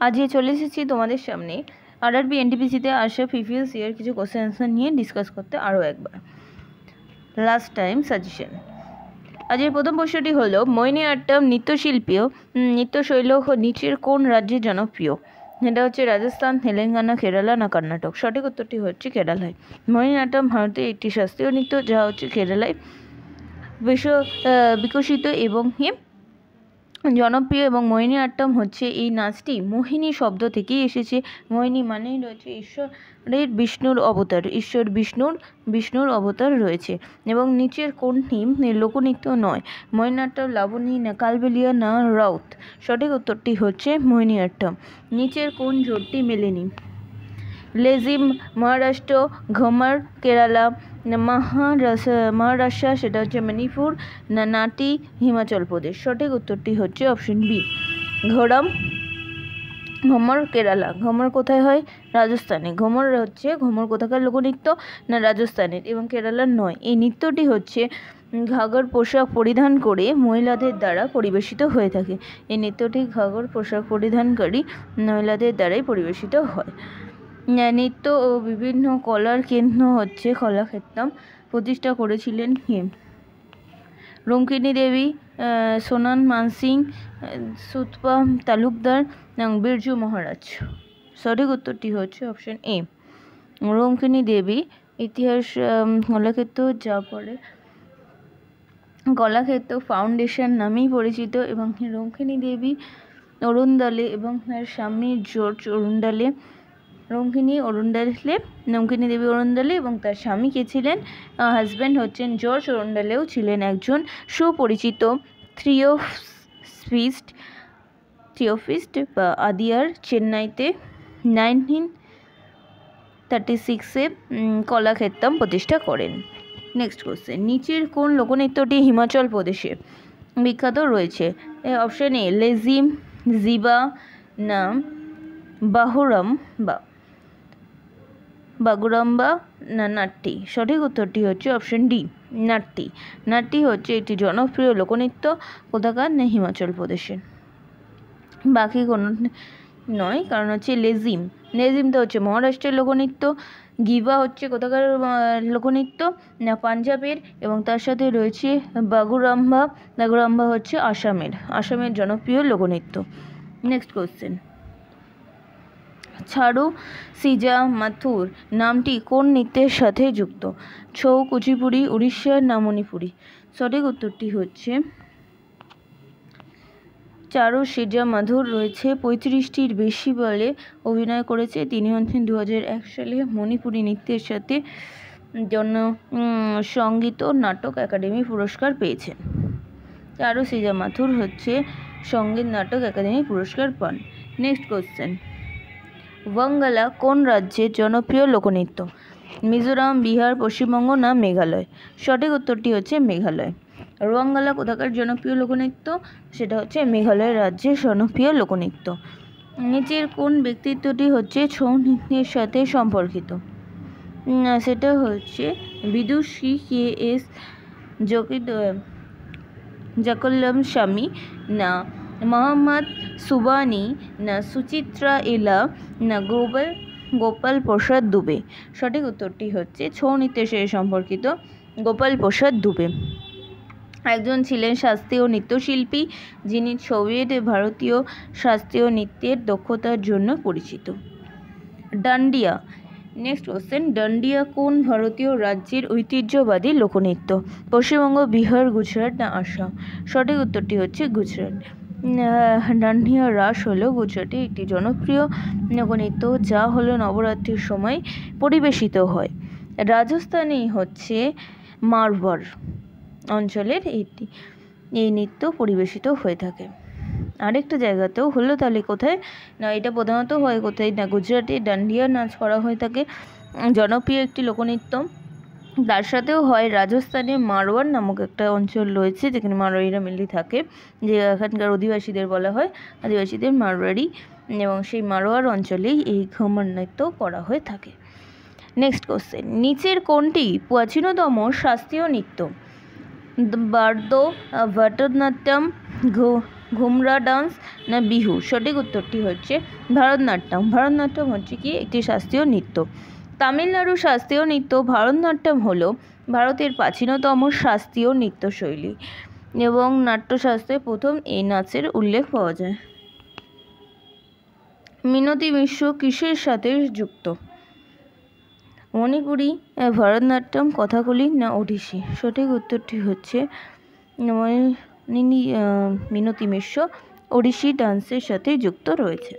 আজকে চলে এসেছি তোমাদের সামনে আরআরবি এনটিপিসিতে আসা প্রিভিয়াস ইয়ার কিছু কোশ্চেন অ্যান্সার নিয়ে ডিসকাস করতে আরও একবার লাস্ট টাইম সাজেশন। আজকের প্রথম প্রশ্নটি হলো মোহিনীআট্টম নৃত্যশৈল নিচের কোন রাজ্যে জনপ্রিয়? এটা হচ্ছে রাজস্থান, তেলেঙ্গানা, কেরালা না কর্ণাটক। সঠিক উত্তরটি হচ্ছে কেরালায়। মোহিনীআট্টম ভারতের একটি শাস্ত্রীয় নৃত্য যা হচ্ছে কেরালায় বিকশিত এবং জনপ্রিয়। এবং মোহিনীআট্টম হচ্ছে এই নাচটি মোহিনী শব্দ থেকেই এসেছে। মোহিনী মানেই রয়েছে ঈশ্বরের বিষ্ণুর অবতার রয়েছে। এবং নিচের কোনটি লোকনৃত্য নয়? মোহিনীআট্টম, লাবণী না কালবেলিয়া না রাউত। সঠিক উত্তরটি হচ্ছে মোহিনীআট্টম। নিচের কোন জোটটি মেলেনি? লেজিম মহারাষ্ট্র, ঘুমার কেরালা, মহারাষ্ট্র সেটা হচ্ছে মণিপুর না নাটি হিমাচল প্রদেশ। সঠিক উত্তরটি হচ্ছে অপশন বি ঘুমর কেরালা। ঘুমর কোথায় হয়? রাজস্থানে। ঘুমর কোথাকার লোকনৃত্য? না রাজস্থানের এবং কেরালার নয়। এই নৃত্যটি হচ্ছে ঘাগর পোশাক পরিধান করে মহিলাদের দ্বারা পরিবেশিত হয়ে থাকে। এই নৃত্যটি ঘাগর পোশাক পরিধানকারী মহিলাদের দ্বারাই পরিবেশিত হয়। নৃত্য ও বিভিন্ন কলার কেন্দ্র হচ্ছে কলাক্ষেত্রম। প্রতিষ্ঠা করেছিলেন কে? রুক্মিণী দেবী, সোনান মানসিং, সুতপা তালুকদার এবং বিরজু মহারাজ। সঠিক উত্তরটি হচ্ছে অপশন এ রুক্মিণী দেবী। ইতিহাস কলাক্ষেত্র যা পরে কলাক্ষেত্র ফাউন্ডেশন নামেই পরিচিত। এবং রুক্মিণী দেবী অরুণদালে এবং তার স্বামী জর্জ অরুণদালে, রুক্মিণী দেবী অরুণদালে এবং তার স্বামী কে ছিলেন? হাজব্যান্ড হচ্ছেন জর্জ অরুণদালেও ছিলেন একজন সুপরিচিত থিওসফিস্ট বা আদিয়ার। চেন্নাইতে 1936-এ কলাক্ষেত্রম প্রতিষ্ঠা করেন। নেক্সট কোশ্চেন, নিচের কোন লোকনৃত্যটি হিমাচল প্রদেশে বিখ্যাত রয়েছে? অপশন এ লেজিম, জিবা না বাগুরাম্বা না নাট্যি। সঠিক উত্তরটি হচ্ছে অপশন ডি নাট্যি। নাট্যি হচ্ছে একটি জনপ্রিয় লোকনৃত্য কোথাকার? না হিমাচল প্রদেশের। বাকি কোনো নয়, কারণ হচ্ছে লেজিমটা হচ্ছে মহারাষ্ট্রের লোকনৃত্য। গিবা হচ্ছে কোথাকার লোকনৃত্য? না পাঞ্জাবের। এবং তার সাথে রয়েছে বাগুরাম্বা হচ্ছে আসামের জনপ্রিয় লোকনৃত্য। নেক্সট কোশ্চেন, ছাড়ু সিজা মাথুর নামটি কোন নৃত্যের সাথে যুক্ত? ছৌ, কুচিপুড়ি, উড়িষ্যার না মণিপুরি। সঠিক উত্তরটি হচ্ছে চারু সিজা মাথুর রয়েছে 35টির বেশি বলে অভিনয় করেছে। তিনি হচ্ছেন 2001 সালে মণিপুরি নৃত্যের সাথে সঙ্গীত ও নাটক একাডেমি পুরস্কার পেয়েছেন। চারু সিজা মাথুর হচ্ছে সঙ্গীত নাটক একাডেমি পুরস্কার পান। নেক্সট কোশ্চেন, ওয়াঙ্গালা কোন রাজ্যের জনপ্রিয় লোকনৃত্য? মিজোরাম, বিহার, পশ্চিমবঙ্গ না মেঘালয়। সঠিক উত্তরটি হচ্ছে মেঘালয়। ওয়াঙ্গালা কোথাকার জনপ্রিয় লোকনৃত্য? সেটা হচ্ছে মেঘালয় রাজ্যের জনপ্রিয় লোকনৃত্য। নিচের কোন ব্যক্তিত্বটি হচ্ছে ছৌ নৃত্যের সাথে সম্পর্কিত? সেটা হচ্ছে বিদুষী কে.এস. জাকল্লম স্বামী না মোহাম্মদ সুবানি না সুচিত্রা এলা না গোপাল প্রসাদ দুবে। সঠিক উত্তরটি হচ্ছে ছৌ নৃত্যের সাথে সম্পর্কিত গোপাল প্রসাদ দুবে। একজন ছিলেন শাস্ত্রীয় নৃত্যশিল্পী যিনি সোভিয়েত ভারতীয় শাস্ত্রীয় নৃত্যের দক্ষতার জন্য পরিচিত। ডান্ডিয়া। নেক্সট কোশ্চেন, ডান্ডিয়া কোন ভারতীয় রাজ্যের ঐতিহ্যবাদী লোকনৃত্য? পশ্চিমবঙ্গ, বিহার, গুজরাট না আসাম। সঠিক উত্তরটি হচ্ছে গুজরাট। ডান্ডিয়া রাস হলো গুজরাটের একটি জনপ্রিয় লোকনৃত্য যা হলো নবরাত্রির সময় পরিবেশিত হয়। রাজস্থানেই হচ্ছে মারওয়ার অঞ্চলের এই নৃত্য পরিবেশিত হয়ে থাকে। আরেকটা জায়গাতেও হলো, তাহলে কোথায়? না এটা প্রধানত হয় কোথায়? না গুজরাটে ডান্ডিয়া নাচ করা হয়ে থাকে, জনপ্রিয় একটি লোকনৃত্য। তার সাথেও হয় রাজস্থানে মারওয়ার নামক একটা অঞ্চল রয়েছে যেখানে মারোয়ারিরা মেনলি থাকে, যে এখানকার অধিবাসীদের বলা হয় আদিবাসীদের মারওয়ারি, এবং সেই মারোয়ার অঞ্চলেই এই ঘুমর নৃত্য করা হয়ে থাকে। নেক্সট কোশ্চেন, নিচের কোনটি প্রাচীনতম শাস্ত্রীয় নৃত্য? ভারতনাট্যম, ঘুমরা ডান্স না বিহু? সঠিক উত্তরটি হচ্ছে ভারতনাট্যম। ভারতনাট্যম হচ্ছে কি একটি শাস্ত্রীয় নৃত্য। তামিলনাড়ুর শাস্ত্রীয় নৃত্য ভারতনাট্যম হলো ভারতের প্রাচীনতম শাস্ত্রীয় নৃত্যশৈলী এবং নাট্যশাস্ত্রে প্রথম এই নাচের উল্লেখ পাওয়া যায়। মিনতি মিশ্র কিসের সাথে যুক্ত? মণিপুরি, ভারতনাট্যম, কথাকলি না ওডিসি? সঠিক উত্তরটি হচ্ছে মিনতি মিশ্র ওডিসি ডান্সের সাথে যুক্ত রয়েছে।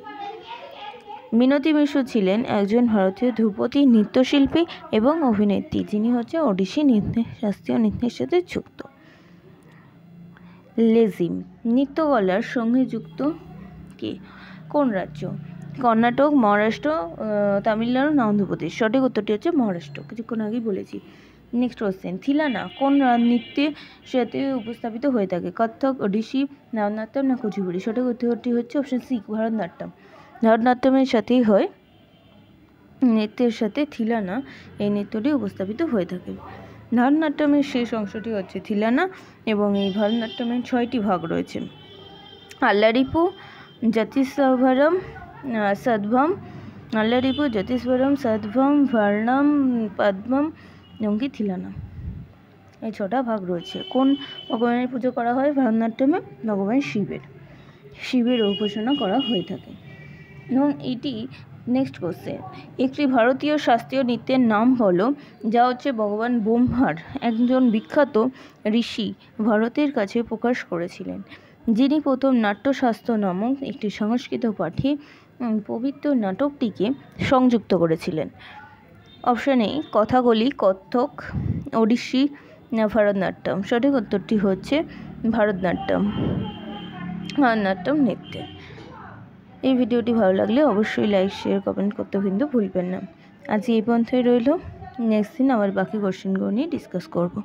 মিনতি মিশ্র ছিলেন একজন ভারতীয় ধ্রুপদী নৃত্যশিল্পী এবং অভিনেত্রী, যিনি হচ্ছে ওডিসি শাস্ত্রীয় নৃত্যের সাথে যুক্ত। লেজিম নৃত্যকলার সঙ্গে যুক্ত কে? কোন রাজ্য? কর্ণাটক, মহারাষ্ট্র, তামিলনাড়ু না অন্ধ্রপ্রদেশ? সঠিক উত্তরটি হচ্ছে মহারাষ্ট্র, কিছুক্ষণ আগেই বলেছি। নেক্সট কোশ্চেন, থিলানা কোন নৃত্যের সাথে উপস্থাপিত হয়ে থাকে? কত্থক, ওডিসি, ভারতনাট্যম না কুচিপুড়ি? সঠিক উত্তরটি হচ্ছে অপশন সি, ভারতনাট্যম। ভারতনাট্যমের সাথেই হয়, নৃত্যের সাথে থিলানা এই নৃত্যটি উপস্থাপিত হয়ে থাকে। ভারতনাট্যমের শেষ অংশটি হচ্ছে থিলানা এবং এই ভারতনাট্যমের 6টি ভাগ রয়েছে। আল্লারিপু, জ্যোতিস্বরম, সদ্ভম, আল্লারিপু, জ্যোতিস্বরম, সদ্ভম, ভার্ণম, পদ্মম এবং কি থিলানা, এই 6টা ভাগ রয়েছে। কোন ভগবানের পুজো করা হয় ভারতনাট্যমে? ভগবান শিবের উপাসনা করা হয়ে থাকে। এবং এটি নেক্সট কোশ্চেন, একটি ভারতীয় শাস্ত্রীয় নৃত্যের নাম হলো যা হচ্ছে ভগবান ব্রহ্মার একজন বিখ্যাত ঋষি ভারতের কাছে প্রকাশ করেছিলেন, যিনি প্রথম নাট্যশাস্ত্র নামক একটি সংস্কৃত পাঠে পবিত্র নাটকটিকে সংযুক্ত করেছিলেন। অপশান এ, কথাকলি, কত্থক, ওডিসি না ভারতনাট্যম? সঠিক উত্তরটি হচ্ছে ভারতনাট্যম নৃত্যে। এই ভিডিওটি ভালো লাগলে অবশ্যই লাইক, শেয়ার, কমেন্ট করতে কিন্তু ভুলবেন না। আজ এই পর্যন্তই রইল। নেক্সট দিন আবার বাকি কোশ্চেনগুলো নিয়ে ডিসকাস করব।